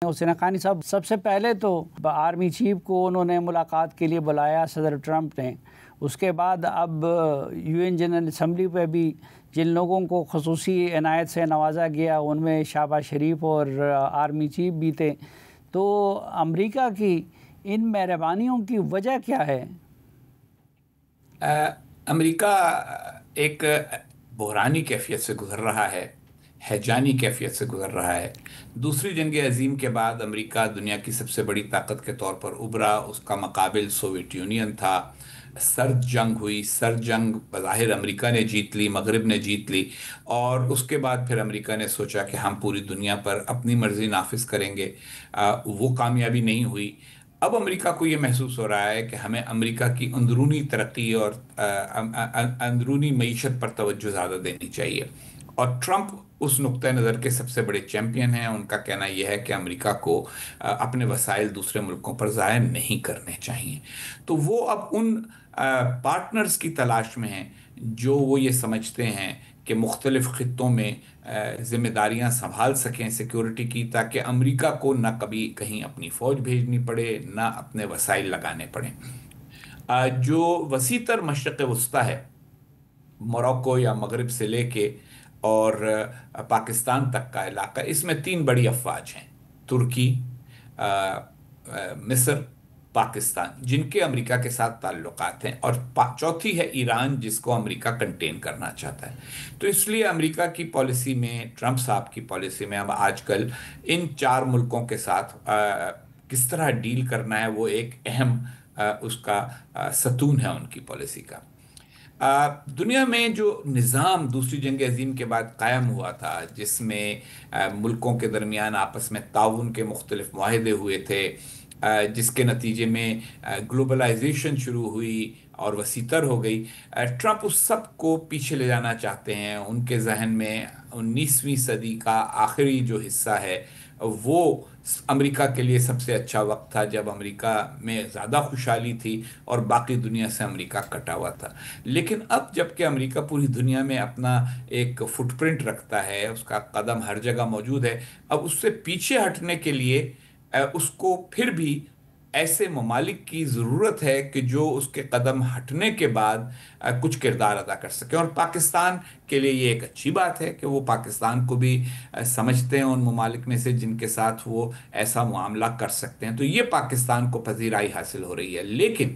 حسین حقانی صاحب، سب سے پہلے تو آرمی چیف کو انہوں نے ملاقات کے لیے بلایا صدر ٹرمپ نے. اس کے بعد اب یو این جنرل اسمبلی پہ بھی جن لوگوں کو خصوصی عنایت سے نوازا گیا ان میں شہباز شریف اور آرمی چیف بھی تھے. تو امریکہ کی ان مہربانیوں کی وجہ کیا ہے؟ امریکہ ایک بحرانی کیفیت سے گزر رہا ہے، ہیجانی کیفیت سے گزر رہا ہے. دوسری جنگ عظیم کے بعد امریکہ دنیا کی سب سے بڑی طاقت کے طور پر ابھرا. اس کا مقابل سوویت یونین تھا. سرد جنگ ہوئی. سرد جنگ بظاہر امریکہ نے جیت لی، مغرب نے جیت لی، اور اس کے بعد پھر امریکہ نے سوچا کہ ہم پوری دنیا پر اپنی مرضی نافذ کریں گے. وہ کامیابی نہیں ہوئی. اب امریکہ کو یہ محسوس ہو رہا ہے کہ ہمیں امریکہ کی اندرونی ترقی اور اندرونی معیشت پر توجہ زیادہ دینی چاہیے. اور ٹرمپ اس نقطۂ نظر کے سب سے بڑے چیمپئن ہیں. ان کا کہنا یہ ہے کہ امریکہ کو اپنے وسائل دوسرے ملکوں پر ضائع نہیں کرنے چاہیے. تو وہ اب ان پارٹنرز کی تلاش میں ہیں جو وہ یہ سمجھتے ہیں کہ مختلف خطوں میں ذمہ داریاں سنبھال سکیں سیکیورٹی کی، تاکہ امریکہ کو نہ کبھی کہیں اپنی فوج بھیجنی پڑے، نہ اپنے وسائل لگانے پڑیں. جو وسیع تر مشرق وسطیٰ ہے، موروکو یا مغرب سے لے کے اور پاکستان تک کا علاقہ، اس میں 3 بڑی افواج ہیں: ترکی، مصر، پاکستان، جن کے امریکہ کے ساتھ تعلقات ہیں، اور چوتھی ہے ایران، جس کو امریکہ کنٹین کرنا چاہتا ہے. تو اس لیے امریکہ کی پالیسی میں، ٹرمپ صاحب کی پالیسی میں اب آج کل ان 4 ملکوں کے ساتھ کس طرح ڈیل کرنا ہے، وہ ایک اہم اس کا ستون ہے ان کی پالیسی کا. دنیا میں جو نظام دوسری جنگ عظیم کے بعد قائم ہوا تھا، جس میں ملکوں کے درمیان آپس میں تعاون کے مختلف معاہدے ہوئے تھے، جس کے نتیجے میں گلوبلائزیشن شروع ہوئی اور وسیع تر ہو گئی، ٹرمپ اس سب کو پیچھے لے جانا چاہتے ہیں. ان کے ذہن میں 19ویں صدی کا آخری جو حصہ ہے وہ امریکہ کے لیے سب سے اچھا وقت تھا، جب امریکہ میں زیادہ خوشحالی تھی اور باقی دنیا سے امریکہ کٹا ہوا تھا. لیکن اب جب کہ امریکہ پوری دنیا میں اپنا ایک فٹ پرنٹ رکھتا ہے، اس کا قدم ہر جگہ موجود ہے، اب اس سے پیچھے ہٹنے کے لیے اس کو پھر بھی ایسے ممالک کی ضرورت ہے کہ جو اس کے قدم ہٹنے کے بعد کچھ کردار ادا کر سکیں. اور پاکستان کے لیے یہ ایک اچھی بات ہے کہ وہ پاکستان کو بھی سمجھتے ہیں ان ممالک میں سے جن کے ساتھ وہ ایسا معاملہ کر سکتے ہیں. تو یہ پاکستان کو پذیرائی حاصل ہو رہی ہے. لیکن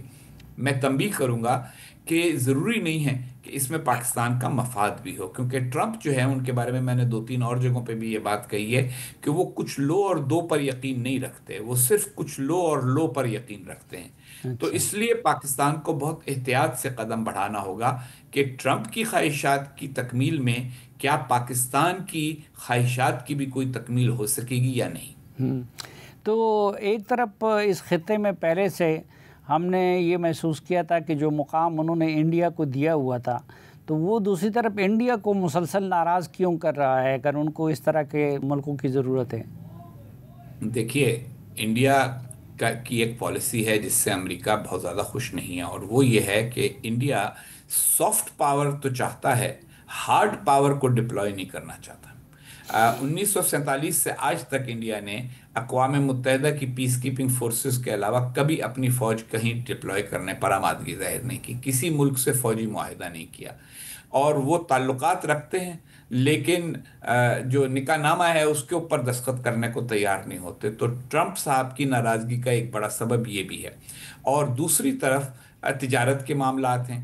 میں تنبیہ کروں گا کہ ضروری نہیں ہے کہ اس میں پاکستان کا مفاد بھی ہو، کیونکہ ٹرمپ جو ہے، ان کے بارے میں نے 2-3 اور جگہوں پہ بھی یہ بات کہی ہے کہ وہ کچھ لو اور دو پر یقین نہیں رکھتے، وہ صرف کچھ لو اور لو پر یقین رکھتے ہیں. تو اچھا. اس لیے پاکستان کو بہت احتیاط سے قدم بڑھانا ہوگا کہ ٹرمپ کی خواہشات کی تکمیل میں کیا پاکستان کی خواہشات کی بھی کوئی تکمیل ہو سکے گی یا نہیں. تو ایک طرف اس خطے میں پہلے سے ہم نے یہ محسوس کیا تھا کہ جو مقام انہوں نے انڈیا کو دیا ہوا تھا، تو وہ دوسری طرف انڈیا کو مسلسل ناراض کیوں کر رہا ہے اگر ان کو اس طرح کے ملکوں کی ضرورت ہے؟ دیکھیے، انڈیا کی ایک پالیسی ہے جس سے امریکہ بہت زیادہ خوش نہیں ہے، اور وہ یہ ہے کہ انڈیا سافٹ پاور تو چاہتا ہے، ہارڈ پاور کو ڈپلوائے نہیں کرنا چاہتا. 1947 سے آج تک انڈیا نے اقوام متحدہ کی پیس کیپنگ فورسز کے علاوہ کبھی اپنی فوج کہیں ڈپلوائے کرنے پر آمادگی ظاہر نہیں کی، کسی ملک سے فوجی معاہدہ نہیں کیا. اور وہ تعلقات رکھتے ہیں لیکن جو نکاح نامہ ہے اس کے اوپر دستخط کرنے کو تیار نہیں ہوتے. تو ٹرمپ صاحب کی ناراضگی کا ایک بڑا سبب یہ بھی ہے. اور دوسری طرف تجارت کے معاملات ہیں.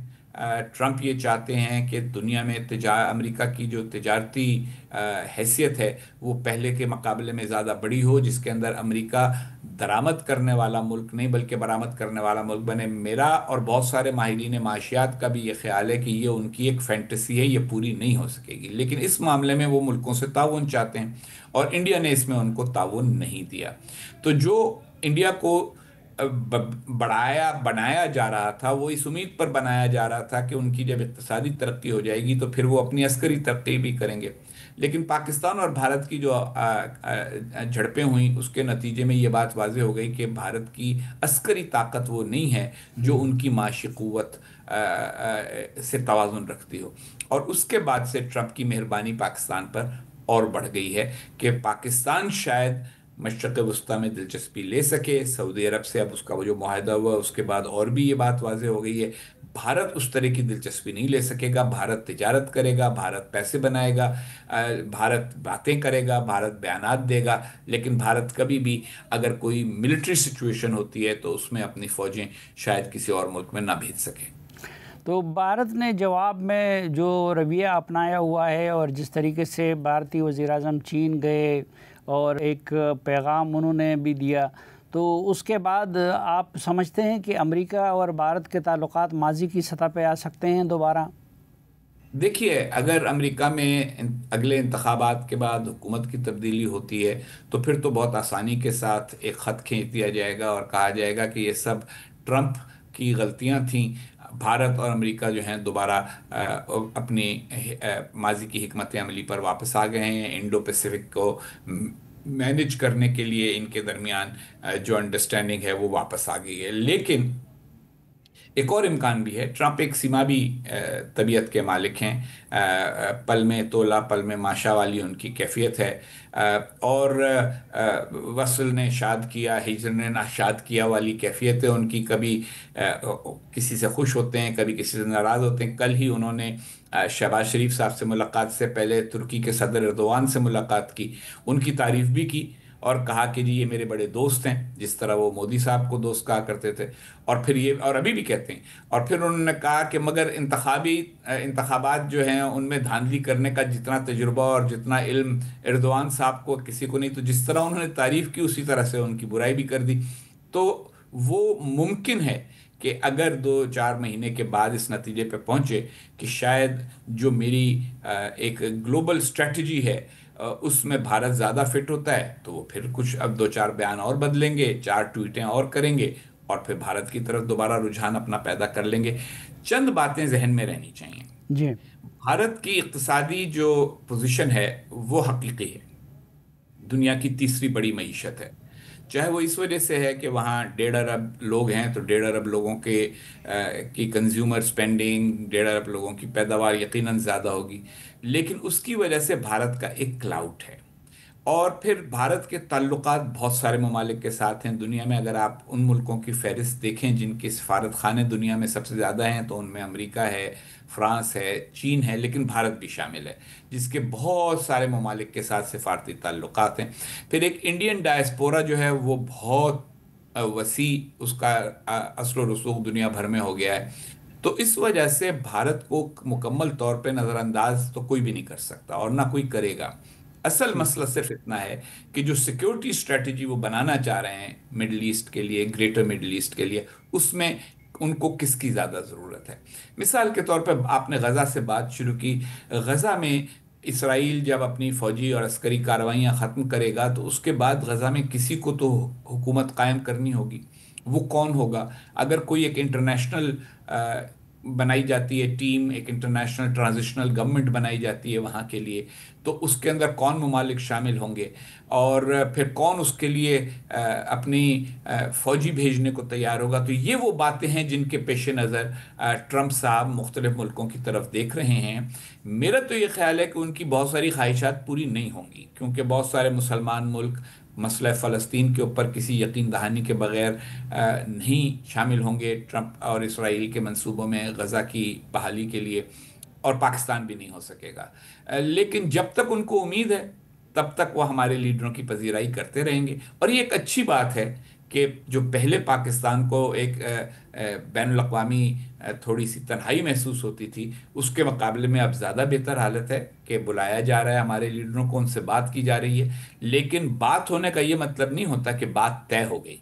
ٹرمپ یہ چاہتے ہیں کہ دنیا میں امریکہ کی جو تجارتی حیثیت ہے وہ پہلے کے مقابلے میں زیادہ بڑی ہو، جس کے اندر امریکہ درآمد کرنے والا ملک نہیں بلکہ برآمد کرنے والا ملک بنے. میرا اور بہت سارے ماہرین معاشیات کا بھی یہ خیال ہے کہ یہ ان کی ایک فینٹیسی ہے، یہ پوری نہیں ہو سکے گی. لیکن اس معاملے میں وہ ملکوں سے تعاون چاہتے ہیں اور انڈیا نے اس میں ان کو تعاون نہیں دیا. تو جو انڈیا کو بنایا جا رہا تھا وہ اس امید پر بنایا جا رہا تھا کہ ان کی جب اقتصادی ترقی ہو جائے گی تو پھر وہ اپنی عسکری ترقی بھی کریں گے. لیکن پاکستان اور بھارت کی جو جھڑپیں ہوئیں اس کے نتیجے میں یہ بات واضح ہو گئی کہ بھارت کی عسکری طاقت وہ نہیں ہے جو ان کی معاشی قوت سے توازن رکھتی ہو. اور اس کے بعد سے ٹرمپ کی مہربانی پاکستان پر اور بڑھ گئی ہے کہ پاکستان شاید مشرق وسطیٰ میں دلچسپی لے سکے. سعودی عرب سے اب اس کا وہ جو معاہدہ ہوا اس کے بعد اور بھی یہ بات واضح ہو گئی ہے. بھارت اس طرح کی دلچسپی نہیں لے سکے گا. بھارت تجارت کرے گا، بھارت پیسے بنائے گا، بھارت باتیں کرے گا، بھارت بیانات دے گا، لیکن بھارت کبھی بھی اگر کوئی ملٹری سچویشن ہوتی ہے تو اس میں اپنی فوجیں شاید کسی اور ملک میں نہ بھیج سکے. تو بھارت نے جواب میں جو رویہ اپنایا ہوا ہے اور جس طریقے سے بھارتی وزیر اعظم چین گئے اور ایک پیغام انہوں نے بھی دیا، تو اس کے بعد آپ سمجھتے ہیں کہ امریکہ اور بھارت کے تعلقات ماضی کی سطح پہ آ سکتے ہیں دوبارہ؟ دیکھیے، اگر امریکہ میں اگلے انتخابات کے بعد حکومت کی تبدیلی ہوتی ہے تو پھر تو بہت آسانی کے ساتھ ایک خط کھینچ دیا جائے گا اور کہا جائے گا کہ یہ سب ٹرمپ کی غلطیاں تھیں. بھارت اور امریکہ جو ہیں دوبارہ اپنی ماضی کی حکمت عملی پر واپس آ گئے ہیں. انڈو پیسفک کو مینج کرنے کے لیے ان کے درمیان جو انڈرسٹینڈنگ ہے وہ واپس آ گئی ہے. لیکن ایک اور امکان بھی ہے. ٹرمپ ایک سماوی طبیعت کے مالک ہیں. پل میں تولا پل میں ماشا والی ان کی کیفیت ہے. اور وصل نے شاد کیا ہجر نے ناشاد کیا والی کیفیت ہے ان کی. کبھی کسی سے خوش ہوتے ہیں، کبھی کسی سے ناراض ہوتے ہیں. کل ہی انہوں نے شہباز شریف صاحب سے ملاقات سے پہلے ترکی کے صدر اردوان سے ملاقات کی، ان کی تعریف بھی کی اور کہا کہ جی یہ میرے بڑے دوست ہیں، جس طرح وہ مودی صاحب کو دوست کہا کرتے تھے. اور پھر یہ، اور ابھی بھی کہتے ہیں. اور پھر انہوں نے کہا کہ مگر انتخابات جو ہیں ان میں دھاندلی کرنے کا جتنا تجربہ اور جتنا علم اردوان صاحب کو کسی کو نہیں. تو جس طرح انہوں نے تعریف کی اسی طرح سے ان کی برائی بھی کر دی. تو وہ ممکن ہے کہ اگر 2-4 مہینے کے بعد اس نتیجے پہ پہنچے کہ شاید جو میری ایک گلوبل اسٹریٹجی ہے اس میں بھارت زیادہ فٹ ہوتا ہے، تو وہ پھر کچھ اب 2-4 بیان اور بدلیں گے، 4 ٹویٹیں اور کریں گے اور پھر بھارت کی طرف دوبارہ رجحان اپنا پیدا کر لیں گے. چند باتیں ذہن میں رہنی چاہیے. جی. بھارت کی اقتصادی جو پوزیشن ہے وہ حقیقی ہے، دنیا کی تیسری بڑی معیشت ہے. چاہے وہ اس وجہ سے ہے کہ وہاں 1.5 ارب لوگ ہیں تو 1.5 ارب لوگوں کی کنزیومر سپینڈنگ، 1.5 ارب لوگوں کی پیداوار یقیناً زیادہ ہوگی، لیکن اس کی وجہ سے بھارت کا ایک کلاؤٹ ہے. اور پھر بھارت کے تعلقات بہت سارے ممالک کے ساتھ ہیں دنیا میں. اگر آپ ان ملکوں کی فہرست دیکھیں جن کے سفارت خانے دنیا میں سب سے زیادہ ہیں تو ان میں امریکہ ہے، فرانس ہے، چین ہے، لیکن بھارت بھی شامل ہے جس کے بہت سارے ممالک کے ساتھ سفارتی تعلقات ہیں. پھر ایک انڈین ڈائسپورا جو ہے وہ بہت وسیع، اس کا اثر و رسوخ دنیا بھر میں ہو گیا ہے. تو اس وجہ سے بھارت کو مکمل طور پہ نظر انداز تو کوئی بھی نہیں کر سکتا اور نہ کوئی کرے گا. اصل مسئلہ صرف اتنا ہے کہ جو سیکیورٹی اسٹریٹجی وہ بنانا چاہ رہے ہیں مڈل ایسٹ کے لیے، گریٹر مڈل ایسٹ کے لیے، اس میں ان کو کس کی زیادہ ضرورت ہے. مثال کے طور پہ آپ نے غزہ سے بات شروع کی. غزہ میں اسرائیل جب اپنی فوجی اور عسکری کارروائیاں ختم کرے گا تو اس کے بعد غزہ میں کسی کو تو حکومت قائم کرنی ہوگی. وہ کون ہوگا؟ اگر کوئی ایک انٹرنیشنل بنائی جاتی ہے ٹیم، ایک انٹرنیشنل ٹرانزیشنل گورنمنٹ بنائی جاتی ہے وہاں کے لیے، تو اس کے اندر کون ممالک شامل ہوں گے اور پھر کون اس کے لیے اپنی فوجی بھیجنے کو تیار ہوگا. تو یہ وہ باتیں ہیں جن کے پیش نظر ٹرمپ صاحب مختلف ملکوں کی طرف دیکھ رہے ہیں. میرا تو یہ خیال ہے کہ ان کی بہت ساری خواہشات پوری نہیں ہوں گی، کیونکہ بہت سارے مسلمان ملک مسئلہ فلسطین کے اوپر کسی یقین دہانی کے بغیر نہیں شامل ہوں گے ٹرمپ اور اسرائیل کے منصوبوں میں غزہ کی بحالی کے لیے، اور پاکستان بھی نہیں ہو سکے گا. لیکن جب تک ان کو امید ہے تب تک وہ ہمارے لیڈروں کی پذیرائی کرتے رہیں گے. اور یہ ایک اچھی بات ہے کہ جو پہلے پاکستان کو ایک بین الاقوامی تھوڑی سی تنہائی محسوس ہوتی تھی، اس کے مقابلے میں اب زیادہ بہتر حالت ہے کہ بلایا جا رہا ہے ہمارے لیڈروں کو، ان سے بات کی جا رہی ہے. لیکن بات ہونے کا یہ مطلب نہیں ہوتا کہ بات طے ہو گئی.